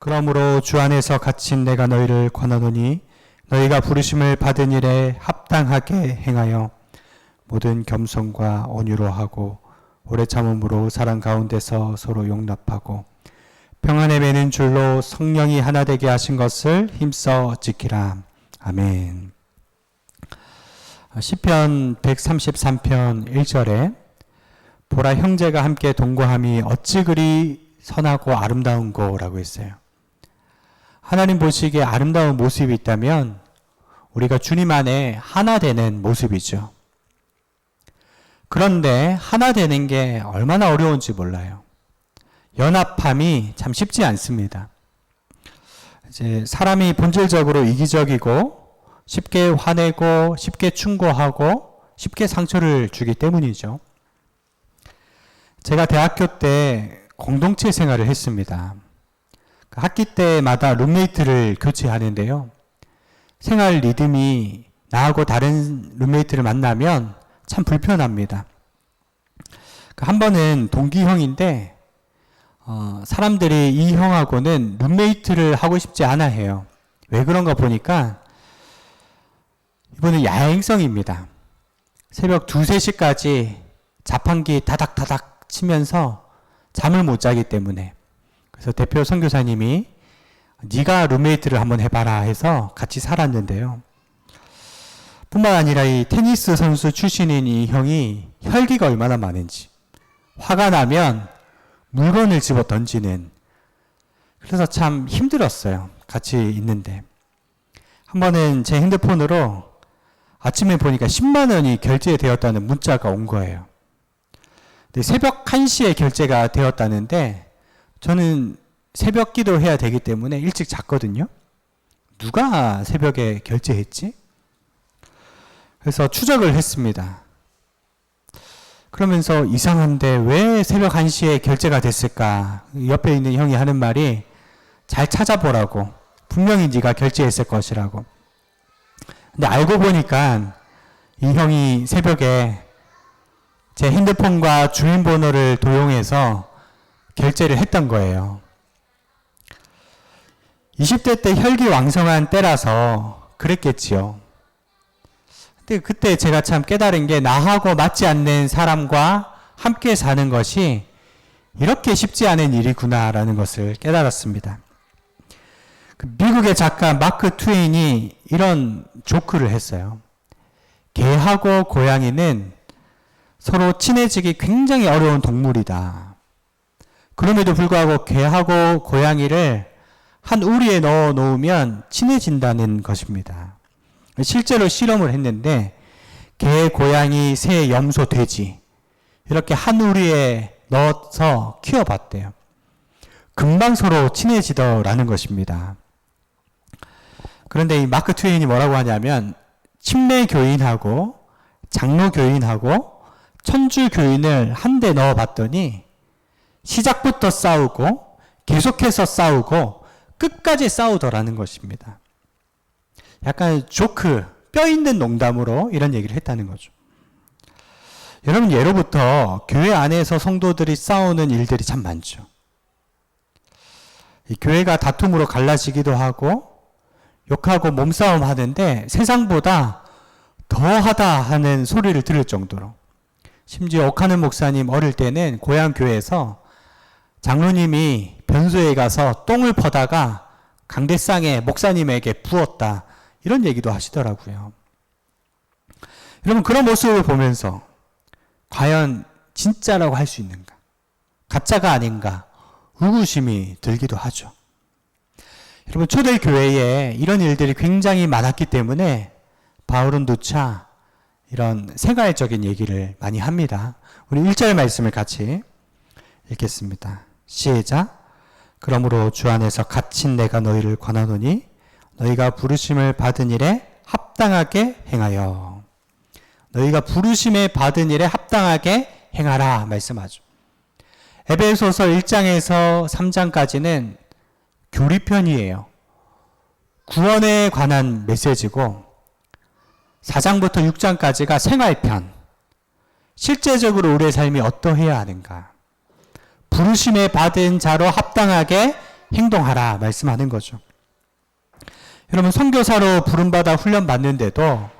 그러므로 주 안에서 갇힌 내가 너희를 권하노니 너희가 부르심을 받은 일에 합당하게 행하여 모든 겸손과 온유로 하고 오래 참음으로 사랑 가운데서 서로 용납하고 평안에 매는 줄로 성령이 하나 되게 하신 것을 힘써 지키라. 아멘. 시편 133편 1절에 보라 형제가 함께 동거함이 어찌 그리 선하고 아름다운고 라고 했어요. 하나님 보시기에 아름다운 모습이 있다면 우리가 주님 안에 하나 되는 모습이죠. 그런데 하나 되는 게 얼마나 어려운지 몰라요. 연합함이 참 쉽지 않습니다. 이제 사람이 본질적으로 이기적이고 쉽게 화내고 쉽게 충고하고 쉽게 상처를 주기 때문이죠. 제가 대학교 때 공동체 생활을 했습니다. 학기 때마다 룸메이트를 교체하는데요. 생활 리듬이 나하고 다른 룸메이트를 만나면 참 불편합니다. 한 번은 동기 형인데 사람들이 이 형하고는 룸메이트를 하고 싶지 않아 해요. 왜 그런가 보니까 이번엔 야행성입니다. 새벽 2, 3시까지 자판기 다닥다닥 치면서 잠을 못 자기 때문에. 그래서 대표 선교사님이 네가 룸메이트를 한번 해봐라 해서 같이 살았는데요. 뿐만 아니라 이 테니스 선수 출신인 이 형이 혈기가 얼마나 많은지, 화가 나면 물건을 집어 던지는, 그래서 참 힘들었어요. 같이 있는데. 한 번은 제 핸드폰으로 아침에 보니까 10만 원이 결제되었다는 문자가 온 거예요. 근데 새벽 1시에 결제가 되었다는데 저는 새벽 기도해야 되기 때문에 일찍 잤거든요. 누가 새벽에 결제했지? 그래서 추적을 했습니다. 그러면서 이상한데 왜 새벽 1시에 결제가 됐을까? 옆에 있는 형이 하는 말이 잘 찾아보라고. 분명히 네가 결제했을 것이라고. 근데 알고 보니까 이 형이 새벽에 제 핸드폰과 주민번호를 도용해서 결제를 했던 거예요. 20대 때 혈기왕성한 때라서 그랬겠지요. 근데 그때 제가 참 깨달은 게 나하고 맞지 않는 사람과 함께 사는 것이 이렇게 쉽지 않은 일이구나라는 것을 깨달았습니다. 미국의 작가 마크 트웨인이 이런 조크를 했어요. 개하고 고양이는 서로 친해지기 굉장히 어려운 동물이다. 그럼에도 불구하고 개하고 고양이를 한 우리에 넣어 놓으면 친해진다는 것입니다. 실제로 실험을 했는데 개, 고양이, 새, 염소, 돼지 이렇게 한 우리에 넣어서 키워봤대요. 금방 서로 친해지더라는 것입니다. 그런데 이 마크 트웨인이 뭐라고 하냐면 침례 교인하고 장로 교인하고 천주 교인을 한 대 넣어봤더니 시작부터 싸우고 계속해서 싸우고 끝까지 싸우더라는 것입니다. 약간 조크, 뼈 있는 농담으로 이런 얘기를 했다는 거죠. 여러분, 예로부터 교회 안에서 성도들이 싸우는 일들이 참 많죠. 이 교회가 다툼으로 갈라지기도 하고 욕하고 몸싸움 하는데 세상보다 더하다 하는 소리를 들을 정도로, 심지어 옥하는 목사님 어릴 때는 고향 교회에서 장로님이 변소에 가서 똥을 퍼다가 강대상에 목사님에게 부었다, 이런 얘기도 하시더라고요. 여러분, 그런 모습을 보면서 과연 진짜라고 할 수 있는가, 가짜가 아닌가 의구심이 들기도 하죠. 여러분, 초대교회에 이런 일들이 굉장히 많았기 때문에 바울은 누차 이런 생활적인 얘기를 많이 합니다. 우리 1절 말씀을 같이 읽겠습니다. 시작. 그러므로 주 안에서 갇힌 내가 너희를 권하노니 너희가 부르심을 받은 일에 합당하게 행하여. 너희가 부르심에 받은 일에 합당하게 행하라 말씀하죠. 에베소서 1장에서 3장까지는 교리편이에요. 구원에 관한 메시지고 4장부터 6장까지가 생활편. 실제적으로 우리의 삶이 어떠해야 하는가, 부르심에 받은 자로 합당하게 행동하라 말씀하는 거죠. 여러분, 선교사로 부름받아 훈련받는데도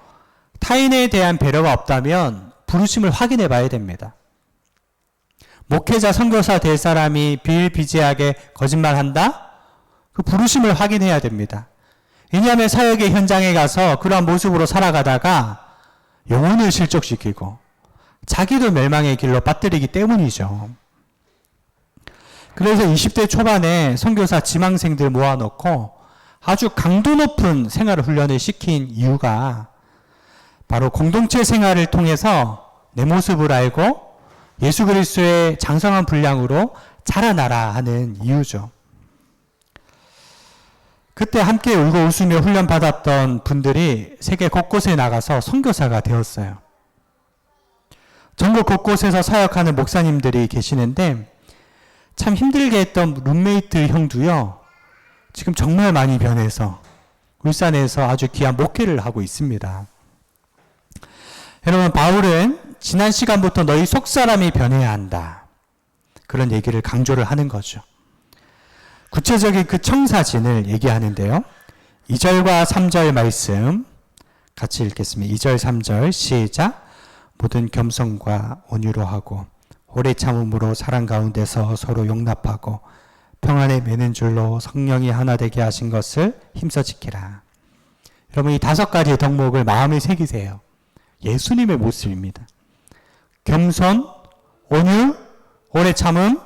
타인에 대한 배려가 없다면 부르심을 확인해 봐야 됩니다. 목회자, 선교사 될 사람이 비일비재하게 거짓말한다? 그 부르심을 확인해야 됩니다. 왜냐하면 사역의 현장에 가서 그러한 모습으로 살아가다가 영혼을 실족시키고 자기도 멸망의 길로 빠뜨리기 때문이죠. 그래서 20대 초반에 선교사 지망생들 모아놓고 아주 강도 높은 생활 훈련을 시킨 이유가 바로 공동체 생활을 통해서 내 모습을 알고 예수 그리스도의 장성한 분량으로 자라나라 하는 이유죠. 그때 함께 울고 웃으며 훈련받았던 분들이 세계 곳곳에 나가서 선교사가 되었어요. 전국 곳곳에서 사역하는 목사님들이 계시는데 참 힘들게 했던 룸메이트 형도요, 지금 정말 많이 변해서 울산에서 아주 귀한 목회를 하고 있습니다. 여러분, 바울은 지난 시간부터 너희 속사람이 변해야 한다, 그런 얘기를 강조를 하는 거죠. 구체적인 그 청사진을 얘기하는데요. 2절과 3절 말씀 같이 읽겠습니다. 2절 3절 시작. 모든 겸손과 온유로 하고 오래 참음으로 사랑 가운데서 서로 용납하고 평안에 매는 줄로 성령이 하나 되게 하신 것을 힘써 지키라. 여러분, 이 5가지 덕목을 마음에 새기세요. 예수님의 모습입니다. 겸손, 온유, 오래 참음,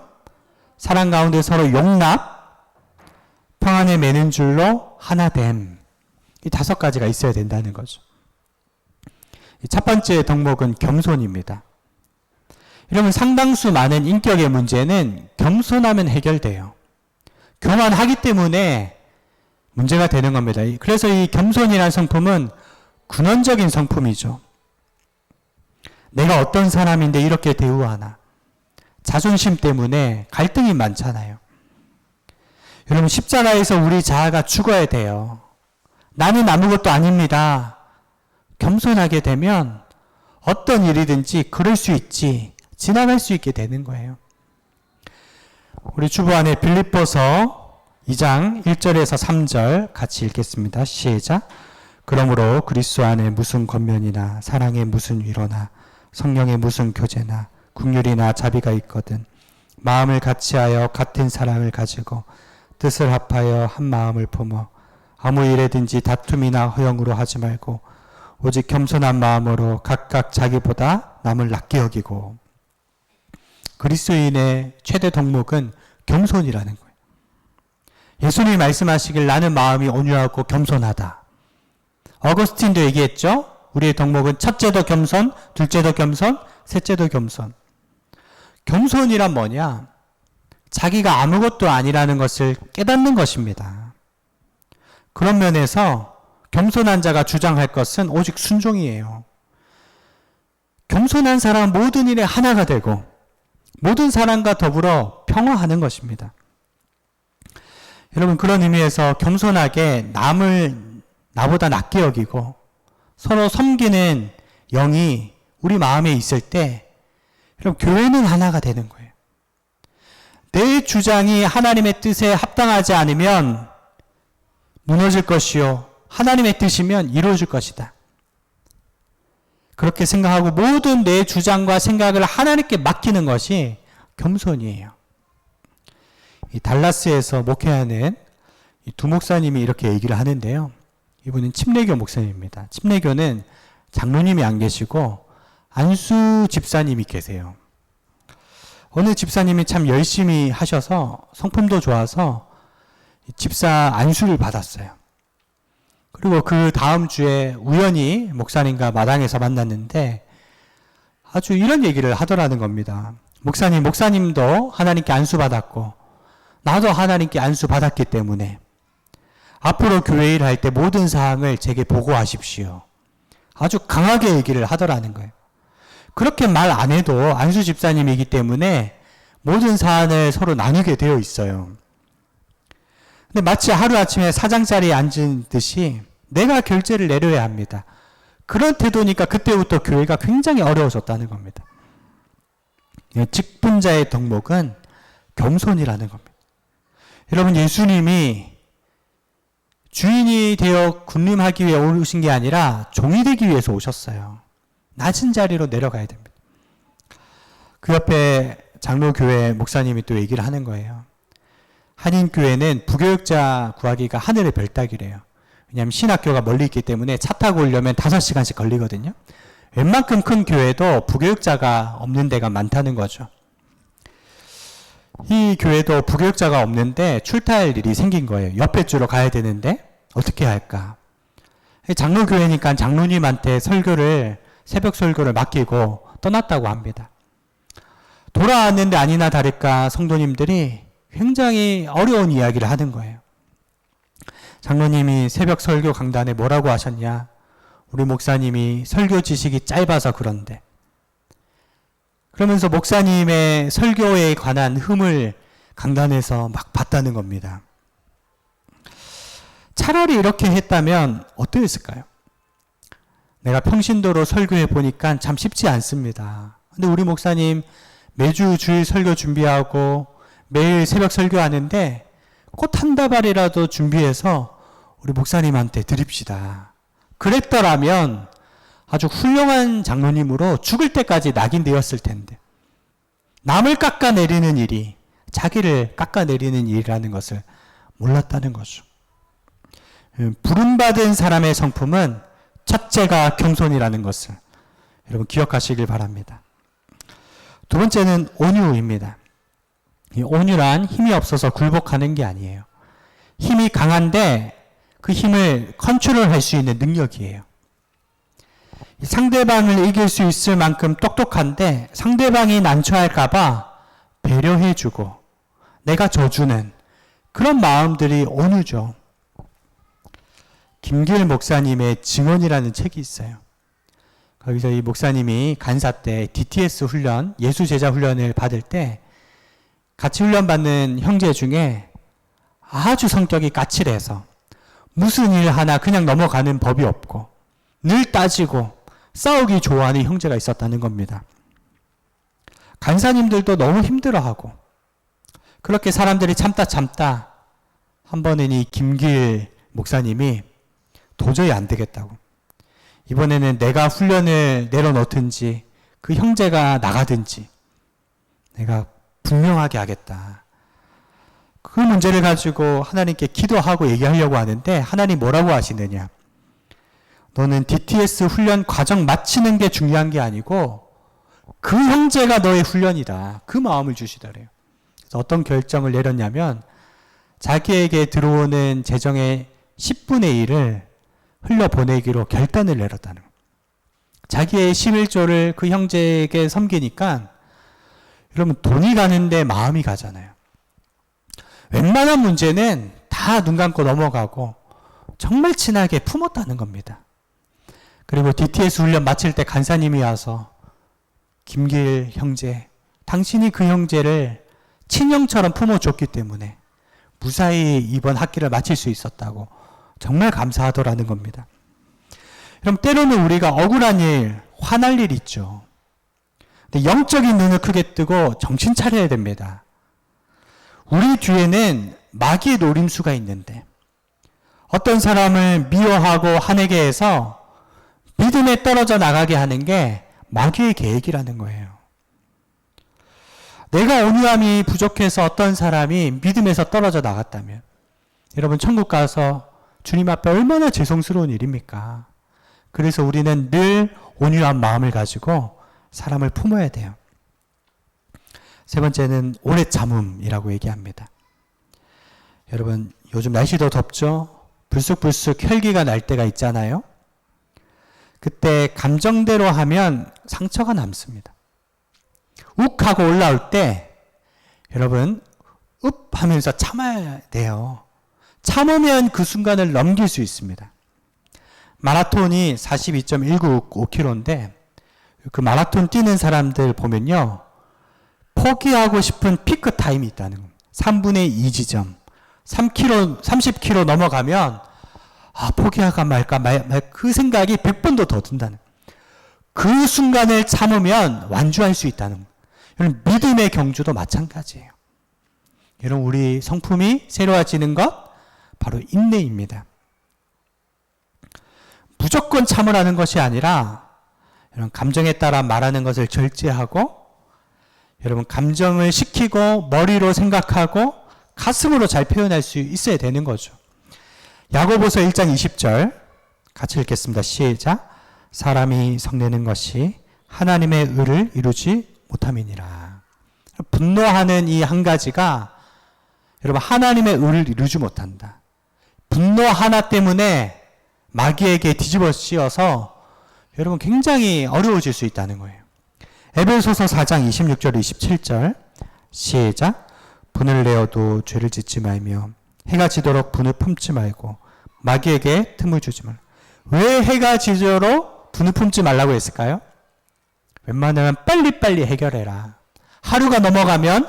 사랑 가운데 서로 용납, 평안에 매는 줄로 하나됨. 이 5가지가 있어야 된다는 거죠. 첫 번째 덕목은 겸손입니다. 여러분, 상당수 많은 인격의 문제는 겸손하면 해결돼요. 교만하기 때문에 문제가 되는 겁니다. 그래서 이 겸손이라는 성품은 근원적인 성품이죠. 내가 어떤 사람인데 이렇게 대우하나. 자존심 때문에 갈등이 많잖아요. 여러분, 십자가에서 우리 자아가 죽어야 돼요. 나는 아무것도 아닙니다. 겸손하게 되면 어떤 일이든지 그럴 수 있지, 지나갈 수 있게 되는 거예요. 우리 주보 안에 빌립보서 2장 1절에서 3절 같이 읽겠습니다. 시작. 그러므로 그리스도 안에 무슨 권면이나 사랑의 무슨 위로나 성령의 무슨 교제나 긍휼이나 자비가 있거든 마음을 같이하여 같은 사랑을 가지고 뜻을 합하여 한 마음을 품어 아무 일에든지 다툼이나 허영으로 하지 말고 오직 겸손한 마음으로 각각 자기보다 남을 낮게 여기고. 그리스도인의 최대 덕목은 겸손이라는 거예요. 예수님이 말씀하시길 나는 마음이 온유하고 겸손하다. 어거스틴도 얘기했죠. 우리의 덕목은 첫째도 겸손, 둘째도 겸손, 셋째도 겸손. 겸손이란 뭐냐? 자기가 아무것도 아니라는 것을 깨닫는 것입니다. 그런 면에서 겸손한 자가 주장할 것은 오직 순종이에요. 겸손한 사람은 모든 일에 하나가 되고 모든 사람과 더불어 평화하는 것입니다. 여러분, 그런 의미에서 겸손하게 남을 나보다 낮게 여기고 서로 섬기는 영이 우리 마음에 있을 때 여러분, 교회는 하나가 되는 거예요. 내 주장이 하나님의 뜻에 합당하지 않으면 무너질 것이요 하나님의 뜻이면 이루어질 것이다. 그렇게 생각하고 모든 내 주장과 생각을 하나님께 맡기는 것이 겸손이에요. 이 달라스에서 목회하는 이 두 목사님이 이렇게 얘기를 하는데요. 이분은 침례교 목사님입니다. 침례교는 장로님이 안 계시고 안수 집사님이 계세요. 어느 집사님이 참 열심히 하셔서 성품도 좋아서 집사 안수를 받았어요. 그리고 그 다음 주에 우연히 목사님과 마당에서 만났는데 아주 이런 얘기를 하더라는 겁니다. 목사님도 하나님께 안수 받았고 나도 하나님께 안수 받았기 때문에 앞으로 교회 일 할 때 모든 사항을 제게 보고하십시오. 아주 강하게 얘기를 하더라는 거예요. 그렇게 말 안 해도 안수 집사님이기 때문에 모든 사안을 서로 나누게 되어 있어요. 근데 마치 하루아침에 사장자리에 앉은 듯이 내가 결제를 내려야 합니다. 그런 태도니까 그때부터 교회가 굉장히 어려워졌다는 겁니다. 직분자의 덕목은 겸손이라는 겁니다. 여러분, 예수님이 주인이 되어 군림하기 위해 오신 게 아니라 종이 되기 위해서 오셨어요. 낮은 자리로 내려가야 됩니다. 그 옆에 장로교회 목사님이 또 얘기를 하는 거예요. 한인교회는 부교육자 구하기가 하늘의 별 따기래요. 왜냐하면 신학교가 멀리 있기 때문에 차 타고 오려면 5시간씩 걸리거든요. 웬만큼 큰 교회도 부교육자가 없는 데가 많다는 거죠. 이 교회도 부교육자가 없는데 출타할 일이 생긴 거예요. 옆에 줄로 가야 되는데 어떻게 할까? 장로교회니까 장로님한테 새벽 설교를 맡기고 떠났다고 합니다. 돌아왔는데 아니나 다를까 성도님들이 굉장히 어려운 이야기를 하는 거예요. 장로님이 새벽 설교 강단에 뭐라고 하셨냐? 우리 목사님이 설교 지식이 짧아서 그런데. 그러면서 목사님의 설교에 관한 흠을 강단에서 막 봤다는 겁니다. 차라리 이렇게 했다면 어떠했을까요? 내가 평신도로 설교해 보니까 참 쉽지 않습니다. 근데 우리 목사님 매주 주일 설교 준비하고 매일 새벽 설교하는데 꽃 한 다발이라도 준비해서 우리 목사님한테 드립시다. 그랬더라면 아주 훌륭한 장로님으로 죽을 때까지 낙인되었을 텐데, 남을 깎아내리는 일이 자기를 깎아내리는 일이라는 것을 몰랐다는 거죠. 부름받은 사람의 성품은 첫째가 겸손이라는 것을 여러분 기억하시길 바랍니다. 두 번째는 온유입니다. 이 온유란 힘이 없어서 굴복하는 게 아니에요. 힘이 강한데 그 힘을 컨트롤할 수 있는 능력이에요. 상대방을 이길 수 있을 만큼 똑똑한데 상대방이 난처할까봐 배려해주고 내가 져주는 그런 마음들이 온유죠. 김길 목사님의 증언이라는 책이 있어요. 거기서 이 목사님이 간사 때 DTS 훈련, 예수제자 훈련을 받을 때 같이 훈련받는 형제 중에 아주 성격이 까칠해서 무슨 일 하나 그냥 넘어가는 법이 없고 늘 따지고 싸우기 좋아하는 형제가 있었다는 겁니다. 간사님들도 너무 힘들어하고 그렇게 사람들이 참다 한 번은 이 김길 목사님이 도저히 안 되겠다고, 이번에는 내가 훈련을 내려놓든지 그 형제가 나가든지 내가 분명하게 하겠다. 그 문제를 가지고 하나님께 기도하고 얘기하려고 하는데 하나님 뭐라고 하시느냐? 너는 DTS 훈련 과정 마치는 게 중요한 게 아니고 그 형제가 너의 훈련이다. 그 마음을 주시더래요. 그래서 어떤 결정을 내렸냐면 자기에게 들어오는 재정의 10분의 1을 흘려보내기로 결단을 내렸다는 거예요. 자기의 11조를 그 형제에게 섬기니까 여러분 돈이 가는데 마음이 가잖아요. 웬만한 문제는 다 눈 감고 넘어가고 정말 친하게 품었다는 겁니다. 그리고 DTS 훈련 마칠 때 간사님이 와서 김길 형제, 당신이 그 형제를 친형처럼 품어줬기 때문에 무사히 이번 학기를 마칠 수 있었다고 정말 감사하더라는 겁니다. 그럼 때로는 우리가 억울한 일, 화날 일 있죠. 근데 영적인 눈을 크게 뜨고 정신 차려야 됩니다. 우리 뒤에는 마귀의 노림수가 있는데 어떤 사람을 미워하고 화내게 해서 믿음에 떨어져 나가게 하는 게 마귀의 계획이라는 거예요. 내가 온유함이 부족해서 어떤 사람이 믿음에서 떨어져 나갔다면 여러분 천국 가서 주님 앞에 얼마나 죄송스러운 일입니까? 그래서 우리는 늘 온유한 마음을 가지고 사람을 품어야 돼요. 세 번째는 오래 참음이라고 얘기합니다. 여러분 요즘 날씨도 덥죠? 불쑥불쑥 혈기가 날 때가 있잖아요. 그때 감정대로 하면 상처가 남습니다. 욱 하고 올라올 때 여러분 읍 하면서 참아야 돼요. 참으면 그 순간을 넘길 수 있습니다. 마라톤이 42.195km인데 그 마라톤 뛰는 사람들 보면요, 포기하고 싶은 피크 타임이 있다는 겁니다. 3분의 2 지점. 30km 넘어가면 포기할까 말까 그 생각이 100번도 더 든다는, 그 순간을 참으면 완주할 수 있다는 거예요. 믿음의 경주도 마찬가지예요. 여러분, 우리 성품이 새로워지는 것 바로 인내입니다. 무조건 참으라는 것이 아니라 여러분, 감정에 따라 말하는 것을 절제하고 여러분, 감정을 식히고 머리로 생각하고 가슴으로 잘 표현할 수 있어야 되는 거죠. 야고보서 1장 20절 같이 읽겠습니다. 시작. 사람이 성내는 것이 하나님의 의를 이루지 못함이니라. 분노하는 이 한 가지가 여러분, 하나님의 의를 이루지 못한다. 분노 하나 때문에 마귀에게 뒤집어 씌워서 여러분 굉장히 어려워질 수 있다는 거예요. 에베소서 4장 26절 27절 시작. 분을 내어도 죄를 짓지 말며 해가 지도록 분을 품지 말고 마귀에게 틈을 주지 말라. 왜 해가 지도록 분을 품지 말라고 했을까요? 웬만하면 빨리빨리 해결해라. 하루가 넘어가면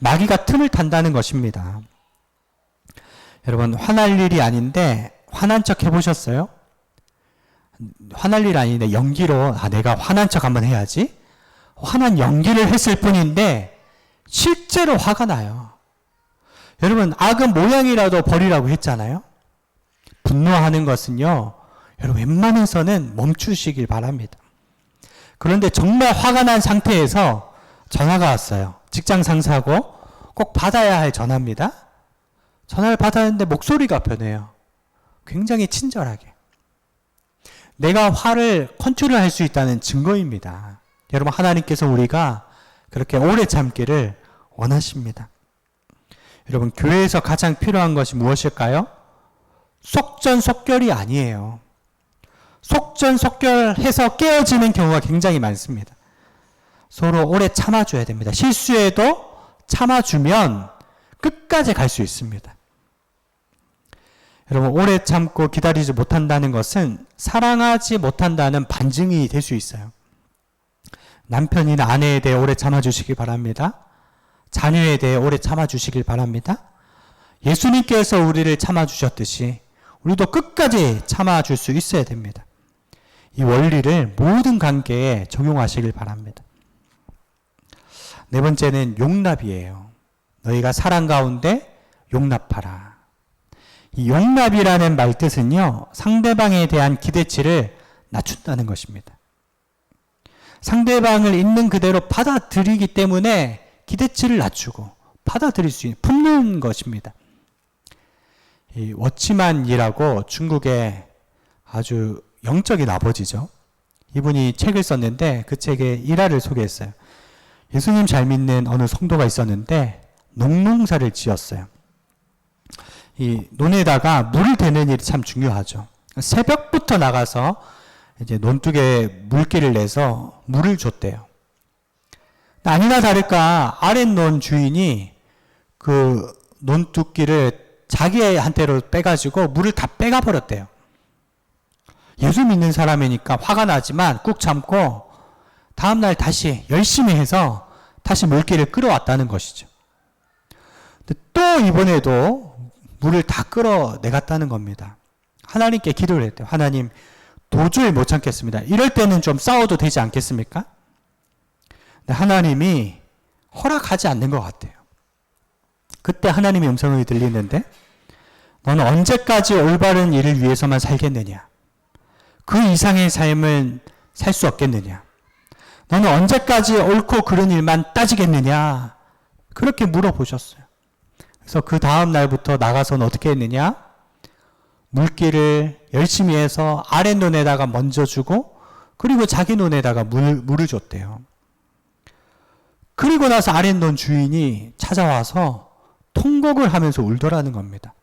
마귀가 틈을 탄다는 것입니다. 여러분, 화날 일이 아닌데 화난 척 해보셨어요? 화날 일 아닌데 연기로 내가 화난 척 한번 해야지. 화난 연기를 했을 뿐인데 실제로 화가 나요. 여러분, 악은 모양이라도 버리라고 했잖아요. 분노하는 것은요, 여러분 웬만해서는 멈추시길 바랍니다. 그런데 정말 화가 난 상태에서 전화가 왔어요. 직장 상사고 꼭 받아야 할 전화입니다. 전화를 받았는데 목소리가 변해요. 굉장히 친절하게. 내가 화를 컨트롤할 수 있다는 증거입니다. 여러분, 하나님께서 우리가 그렇게 오래 참기를 원하십니다. 여러분, 교회에서 가장 필요한 것이 무엇일까요? 속전속결이 아니에요. 속전속결해서 깨어지는 경우가 굉장히 많습니다. 서로 오래 참아줘야 됩니다. 실수해도 참아주면 끝까지 갈 수 있습니다. 여러분, 오래 참고 기다리지 못한다는 것은 사랑하지 못한다는 반증이 될 수 있어요. 남편이나 아내에 대해 오래 참아주시기 바랍니다. 자녀에 대해 오래 참아주시길 바랍니다. 예수님께서 우리를 참아주셨듯이 우리도 끝까지 참아줄 수 있어야 됩니다. 이 원리를 모든 관계에 적용하시길 바랍니다. 네 번째는 용납이에요. 너희가 사랑 가운데 용납하라. 이 용납이라는 말 뜻은요, 상대방에 대한 기대치를 낮춘다는 것입니다. 상대방을 있는 그대로 받아들이기 때문에 기대치를 낮추고 받아들일 수 있는, 품는 것입니다. 이 워치만이라고 중국의 아주 영적인 아버지죠. 이분이 책을 썼는데 그 책에 일화를 소개했어요. 예수님 잘 믿는 어느 성도가 있었는데 농농사를 지었어요. 이 논에다가 물을 대는 일이 참 중요하죠. 새벽부터 나가서 이제 논둑에 물기를 내서 물을 줬대요. 아니나 다를까 아랫논 주인이 그 논둑기를 자기한테로 빼가지고 물을 다 빼가 버렸대요. 예수 믿는 사람이니까 화가 나지만 꾹 참고 다음날 다시 열심히 해서 다시 물기를 끌어왔다는 것이죠. 근데 또 이번에도 물을 다 끌어내갔다는 겁니다. 하나님께 기도를 했대요. 하나님, 도저히 못 참겠습니다. 이럴 때는 좀 싸워도 되지 않겠습니까? 근데 하나님이 허락하지 않는 것 같아요. 그때 하나님의 음성이 들리는데, 너는 언제까지 올바른 일을 위해서만 살겠느냐? 그 이상의 삶을 살 수 없겠느냐? 너는 언제까지 옳고 그른 일만 따지겠느냐? 그렇게 물어보셨어요. 그래서 그 다음 날부터 나가서는 어떻게 했느냐? 물기를 열심히 해서 아랫논에다가 먼저 주고, 그리고 자기 논에다가 물을 줬대요. 그리고 나서 아랫논 주인이 찾아와서 통곡을 하면서 울더라는 겁니다.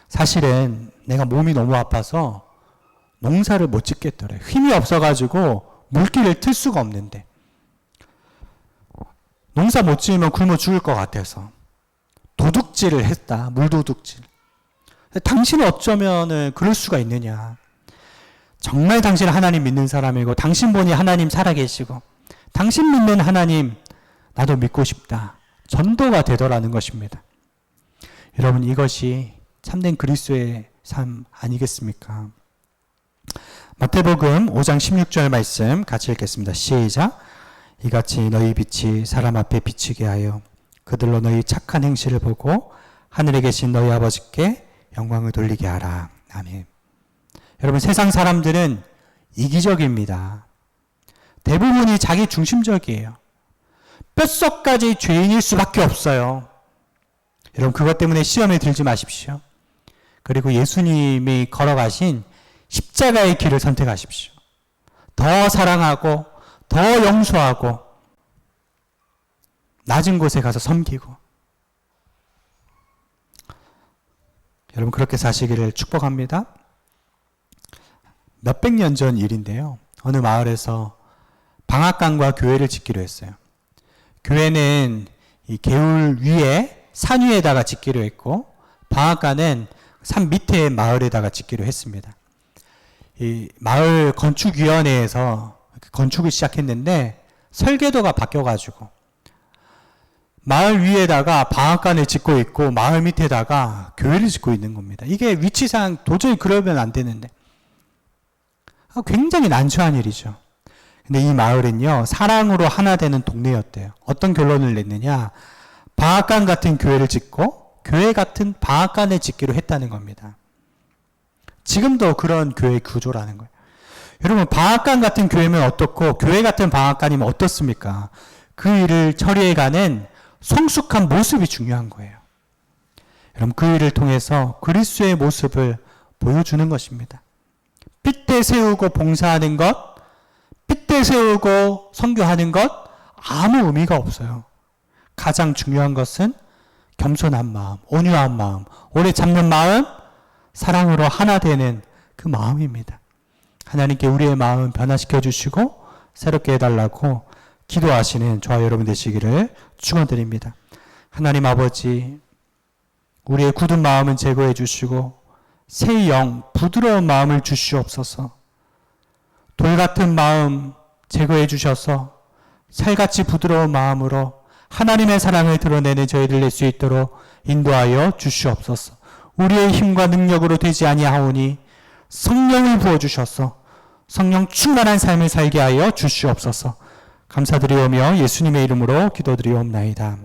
사실은 내가 몸이 너무 아파서 농사를 못 짓겠더래. 힘이 없어가지고 물기를 틀 수가 없는데, 농사 못 지으면 굶어 죽을 것 같아서 도둑질을 했다. 물도둑질. 당신은 어쩌면 그럴 수가 있느냐. 정말 당신은 하나님 믿는 사람이고 당신 보니 하나님 살아계시고 당신 믿는 하나님 나도 믿고 싶다. 전도가 되더라는 것입니다. 여러분, 이것이 참된 그리스도의 삶 아니겠습니까? 마태복음 5장 16절 말씀 같이 읽겠습니다. 시작. 이같이 너희 빛이 사람 앞에 비치게 하여 그들로 너희 착한 행실을 보고 하늘에 계신 너희 아버지께 영광을 돌리게 하라. 아멘. 여러분, 세상 사람들은 이기적입니다. 대부분이 자기 중심적이에요. 뼛속까지 죄인일 수밖에 없어요. 여러분, 그것 때문에 시험에 들지 마십시오. 그리고 예수님이 걸어가신 십자가의 길을 선택하십시오. 더 사랑하고 더 용서하고 낮은 곳에 가서 섬기고, 여러분 그렇게 사시기를 축복합니다. 몇백 년 전 일인데요. 어느 마을에서 방앗간과 교회를 짓기로 했어요. 교회는 이 개울 위에, 산 위에다가 짓기로 했고, 방앗간은 산 밑에 마을에다가 짓기로 했습니다. 이 마을 건축위원회에서 건축을 시작했는데 설계도가 바뀌어가지고 마을 위에다가 방앗간을 짓고 있고 마을 밑에다가 교회를 짓고 있는 겁니다. 이게 위치상 도저히 그러면 안 되는데 굉장히 난처한 일이죠. 근데 이 마을은요, 사랑으로 하나 되는 동네였대요. 어떤 결론을 냈느냐, 방앗간 같은 교회를 짓고 교회 같은 방앗간을 짓기로 했다는 겁니다. 지금도 그런 교회 구조라는 거예요. 여러분, 방앗간 같은 교회면 어떻고 교회 같은 방앗간이면 어떻습니까? 그 일을 처리해가는 성숙한 모습이 중요한 거예요. 여러분, 그 일을 통해서 그리스도의 모습을 보여주는 것입니다. 핏대 세우고 봉사하는 것, 핏대 세우고 선교하는 것 아무 의미가 없어요. 가장 중요한 것은 겸손한 마음, 온유한 마음, 오래 참는 마음, 사랑으로 하나 되는 그 마음입니다. 하나님께 우리의 마음 변화시켜 주시고 새롭게 해달라고 기도하시는 저와 여러분 되시기를 축원드립니다. 하나님 아버지, 우리의 굳은 마음은 제거해 주시고 새 영, 부드러운 마음을 주시옵소서. 돌 같은 마음 제거해 주셔서 살같이 부드러운 마음으로 하나님의 사랑을 드러내는 저희들 낼 수 있도록 인도하여 주시옵소서. 우리의 힘과 능력으로 되지 아니하오니 성령을 부어주셔서 성령 충만한 삶을 살게 하여 주시옵소서. 감사드리오며 예수님의 이름으로 기도드리옵나이다.